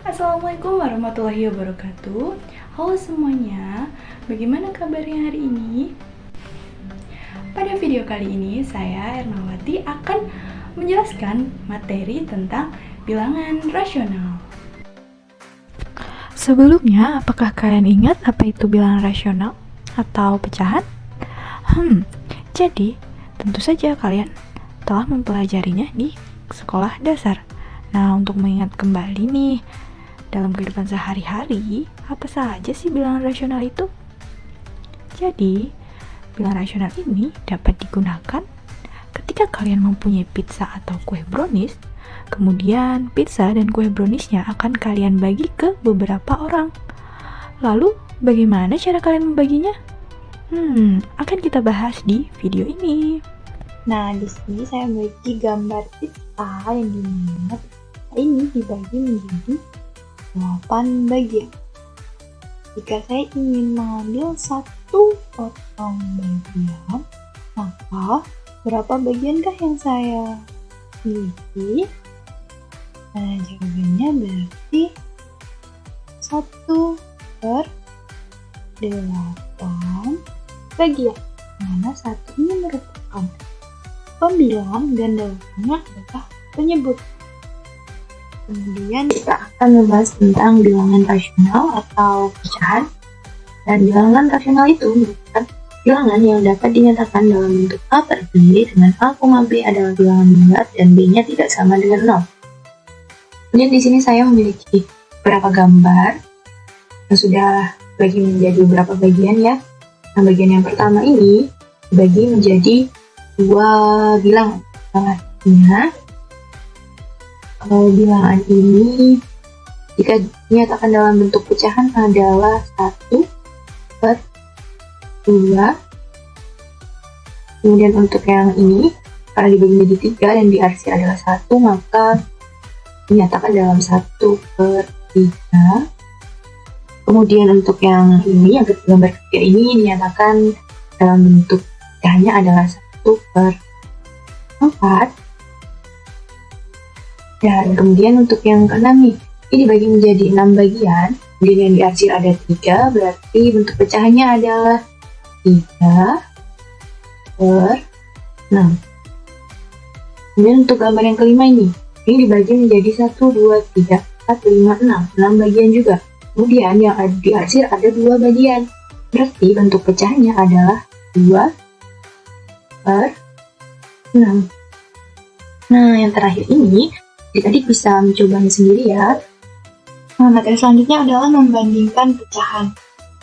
Assalamualaikum warahmatullahi wabarakatuh. Halo semuanya, bagaimana kabarnya hari ini? Pada video kali ini saya Ernawati akan menjelaskan materi tentang bilangan rasional. Sebelumnya, apakah kalian ingat apa itu bilangan rasional atau pecahan? Jadi tentu saja kalian telah mempelajarinya di sekolah dasar. Nah, untuk mengingat kembali nih, dalam kehidupan sehari-hari, apa saja sih bilangan rasional itu? Jadi, bilangan rasional ini dapat digunakan ketika kalian mempunyai pizza atau kue brownies, kemudian pizza dan kue browniesnya akan kalian bagi ke beberapa orang. Lalu, bagaimana cara kalian membaginya? Akan kita bahas di video ini. Nah, di sini saya memiliki gambar pizza yang dimana ini dibagi menjadi 8 bagian. Jika saya ingin mengambil satu potong bagian, maka berapa bagiankah yang saya miliki? Nah, jawabannya berarti 1/8 bagian, mana satu ini merupakan pembilang dan dalamnya adalah penyebut. Kemudian kita akan membahas tentang bilangan rasional atau pecahan. Dan bilangan rasional itu merupakan bilangan yang dapat dinyatakan dalam bentuk A per B, dengan A, B adalah bilangan bulat dan B-nya tidak sama dengan 0. Kemudian di sini saya memiliki beberapa gambar yang sudah dibagi menjadi beberapa bagian ya. Nah, bagian yang pertama ini dibagi menjadi dua bilangan. Artinya kalau bilangan ini jika dinyatakan dalam bentuk pecahan adalah 1/2. Kemudian untuk yang ini karena dibagi menjadi 3 dan diarsir adalah 1, maka dinyatakan dalam 1/3. Kemudian untuk yang ini, yang gambar ketiga ini dinyatakan dalam bentuk pecahannya adalah 1/4. Dan kemudian untuk yang keenam nih, ini dibagi menjadi 6 bagian, kemudian yang diarsir ada 3, berarti bentuk pecahannya adalah 3/6. Kemudian untuk gambar yang kelima ini dibagi menjadi 1, 2, 3, 4, 5, 6, 6 bagian juga. Kemudian yang diarsir ada 2 bagian, berarti bentuk pecahannya adalah 2/6. Nah, yang terakhir ini, adik-adik bisa mencobanya sendiri ya. Nah, materi selanjutnya adalah membandingkan pecahan.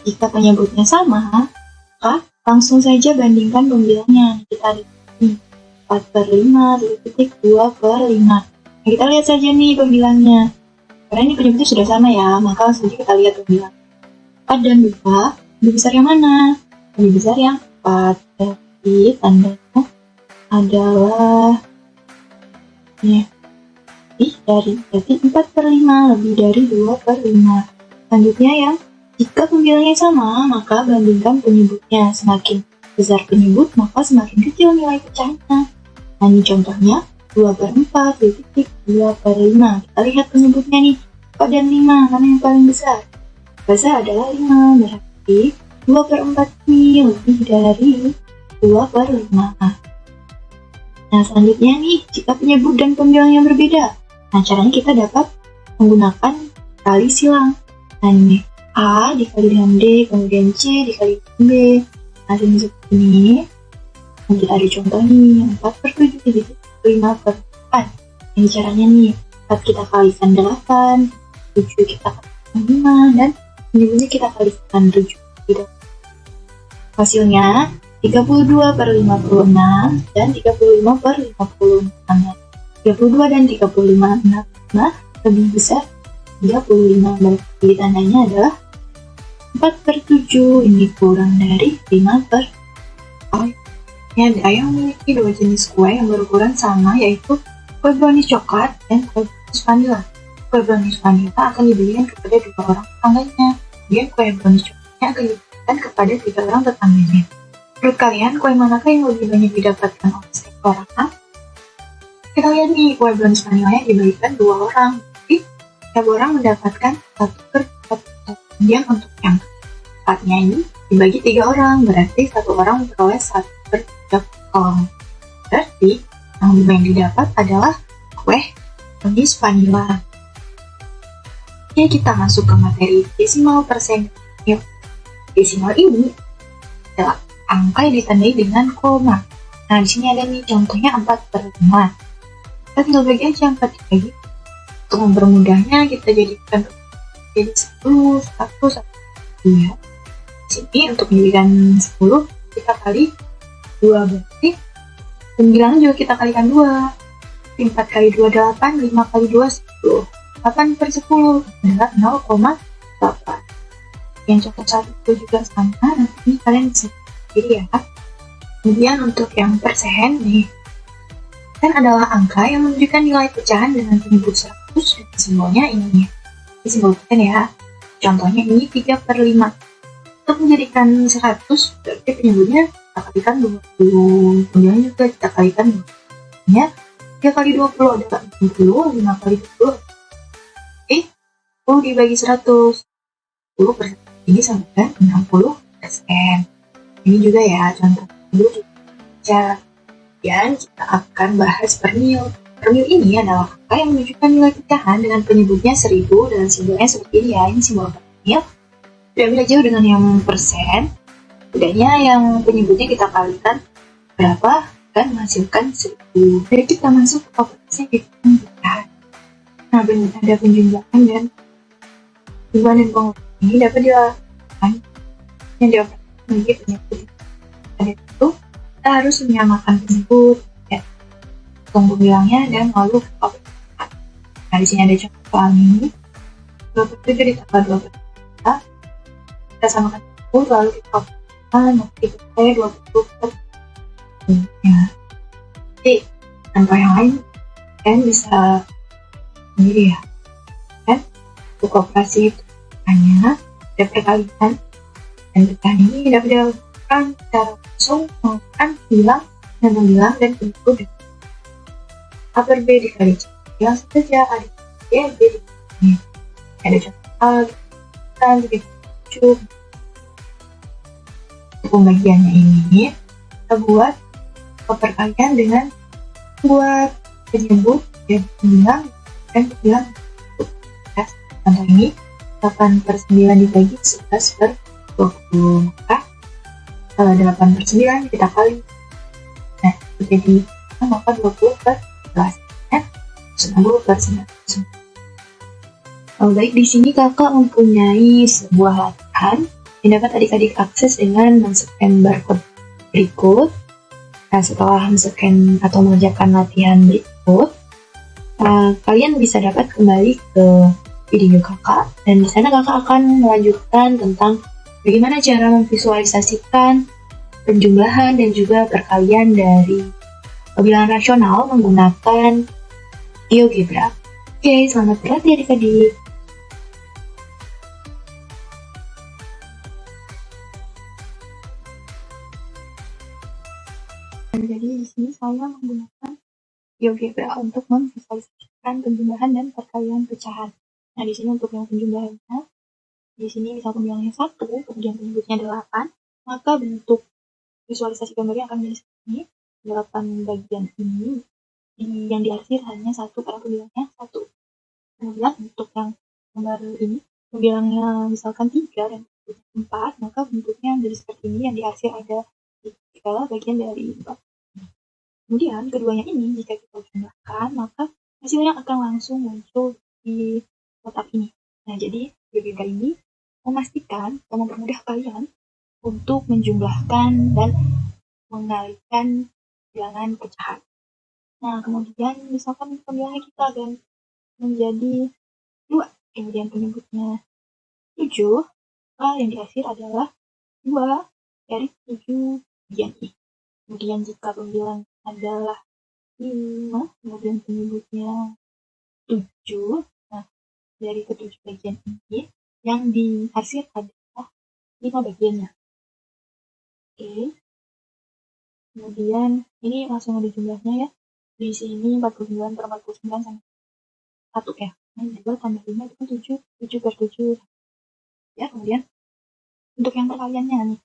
Jika penyebutnya sama, maka langsung saja bandingkan pembilangnya. Kita lihat nih, 4/5, 2/5. Nah, kita lihat saja nih pembilangnya. Karena ini penyebutnya sudah sama ya, maka langsung saja kita lihat pembilang. 4 dan 2, lebih besar yang mana? Lebih besar yang 4. Jadi tandanya adalah ini. Berarti 4/5 lebih dari 2/5. Selanjutnya yang jika pembilangnya sama, maka bandingkan penyebutnya. Semakin besar penyebut, maka semakin kecil nilai pecahannya. Nah, ini contohnya 2/4, 2/5. Kita lihat penyebutnya nih, 4 dan 5, mana yang paling besar? Besar adalah 5, berarti 2/4 ini lebih dari 2/5. Nah, selanjutnya nih, jika penyebut dan pembilang yang berbeda. Nah, caranya kita dapat menggunakan kali silang. Nah, ini A dikali dengan D, kemudian C dikali dengan B. Hasilnya seperti ini. Dan kita ada contoh nih, 4/7 jadi 5/4. Ini caranya nih, 4 kita kalikan 8, 7 kita kalikan 5, dan penyebutnya kita kalikan 7. Gitu. Hasilnya 32/56 dan 35/56. 32 dan 35 lebih besar 35, berarti tandanya adalah 4/7, ini kurang dari 5/5. Saya memiliki 2 jenis kue yang berukuran sama, yaitu kue brownies coklat dan kue brownies vanilla. Kue brownies vanilla akan diberikan kepada 2 orang tetangganya, kemudian kue brownies coklatnya akan diberikan kepada 3 orang tetangganya. Menurut kalian, kue manakah yang lebih banyak didapatkan oleh setiap orang? Kita lihat nih, kue brownies vanilla yang diberikan 2 orang. Jadi, Setiap orang mendapatkan 1/4. Kemudian untuk yang 4-nya ini dibagi 3 orang, berarti 1 orang memperoleh 1/3. Berarti yang didapat adalah kue brownies vanilla. Oke, kita masuk ke materi desimal persen. Yuk, desimal ini adalah angka yang ditandai dengan koma. Nah, di sini ada nih contohnya 4/5. Kita tinggal bagi aja 4 dibagi. Untuk mempermudahnya kita jadikan jadi 10, 100, 1. Ya. Di sini untuk menjadikan 10 kita kali 2, berarti 9 juga kita kalikan 2. 4 kali 2 8, 5 kali 2 10. 8/10 adalah 0,8. Yang contoh 1 juga sama, nanti ini kalian bisa sendiri ya. Kemudian untuk yang persen nih, kan adalah angka yang menunjukkan nilai pecahan dengan penyebut 100 dan simbolnya ini. Ini simbol persen ya. Contohnya ini 3/5. Untuk menjadikan 100, berarti penyebutnya kita kalikan 20. Kemudian juga kita kalikan 20. 3 kali 20 adalah 60, 5 kali 20 10 dibagi 100, 10% ini sama dengan 60%. Ini juga ya contoh dulu juga. Dan kita akan bahas pernil. Pernil ini adalah angka yang menunjukkan nilai pecahan dengan penyebutnya 1000 dan simbolnya seperti ini ya. Ini simbol pernil. Tidak beda jauh dengan yang persen. Bedanya yang penyebutnya kita kalikan berapa dan menghasilkan 1000. Jadi kita masuk ke operasi hitung pecahan. Nah, ada penjumlahan dan hubungan dan pengurangan ini dapat dilakukan yang dioperasikan memiliki penyebut. Pada itu, kita harus menyamakan penyebut, ya, tunggu bilangnya, dan lalu operasikan. Nah, di sini ada contoh soal ini. 27 ditambah 12. Kita samakan penyebut, lalu kita operasikan, maka kita pakai 20 ya. Jadi, contoh yang lain, kalian bisa sendiri ya. Untuk operasi itu hanya ada perkalian dan pecahan ini dapat dilakukan secara langsung menggunakan bilang dan membilang dan penyebut dengan A per B dikali C. Bilang saja A dikali B dikali C. Ada contoh A dikali C. Untuk pembagiannya ini kita buat perkalian dengan buat penyebut dan pembilang dan pembilang. Contoh ini 8/9 dibagi 11/20, maka 8/9 kita kali. Nah, jadi maka 20/11 ya, 90/9. Baik, di sini kakak mempunyai sebuah latihan yang dapat adik-adik akses dengan men-scan barcode berikut. Nah, setelah men-scan atau mengerjakan latihan berikut, kalian bisa dapat kembali ke video kakak, dan di sana kakak akan melanjutkan tentang bagaimana cara memvisualisasikan penjumlahan dan juga perkalian dari bilangan rasional menggunakan GeoGebra. Oke, selamat berlatih adik-adik. Jadi di sini saya menggunakan GeoGebra untuk memvisualisasikan penjumlahan dan perkalian pecahan. Nah, di sini untuk yang penjumlahannya, di sini misal pembilangnya 1, kemudian penyebutnya 8, maka bentuk visualisasi gambarnya akan menjadi seperti ini. 8 bagian ini yang diarsir hanya 1 karena pembilangnya 1. Kemudian untuk yang gambar ini, pembilangnya misalkan 3 dan 4, maka bentuknya menjadi seperti ini, yang diarsir ada 3 bagian dari 4. Kemudian keduanya ini jika kita jumlahkan, maka hasilnya akan langsung muncul di kotak ini. Nah, jadi GeoGebra ini memastikan atau mempermudah kalian untuk menjumlahkan dan mengalihkan bilangan pecahan. Nah, kemudian misalkan pembilangan kita akan menjadi 2, kemudian penyebutnya 7, yang diakhir adalah 2 dari 7 bagian ini. Kemudian jika pembilang adalah 5, kemudian penyebutnya 7, dari ke-7 bagian ini yang dihasil adalah 5 bagiannya. Oke. Kemudian ini langsung ada jumlahnya ya. Di sini 49/49 sama. 1 ya. Nah, 2 tambah 5 itu kan 7, 7 per 7. Ya, kemudian untuk yang perkaliannya nih,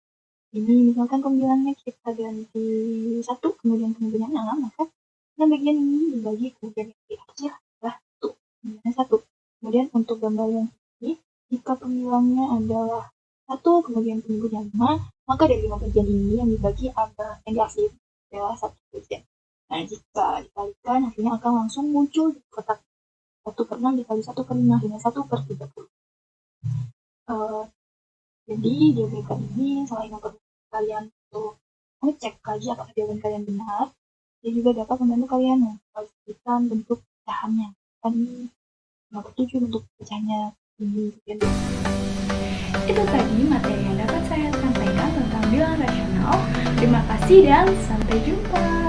ini misalkan pembilangannya kita ganti 1, kemudian pembilangan 6, maka yang bagian ini dibagi kemudian yang di atasnya adalah 1, pembilangannya 1. Kemudian untuk gambar yang ini, jika pembilangnya adalah 1, kemudian pembilangannya 5, maka dari 5 bagian ini yang dibagi yang diarsip adalah 1 bagian. Nah, jika dikalikan, hasilnya akan langsung muncul di kotak 1 per 6 dikali 1 per 5, dengan 1 per 30. Jadi, di OBK ini selain mempermudah kalian untuk mengecek lagi apakah jawaban kalian benar, dia juga dapat membantu kalian mengkalkulasikan bentuk pecahannya. Kan nomor 7 bentuk pecahnya ini. Itu tadi materi yang dapat saya sampaikan tentang bilangan rasional. Terima kasih dan sampai jumpa.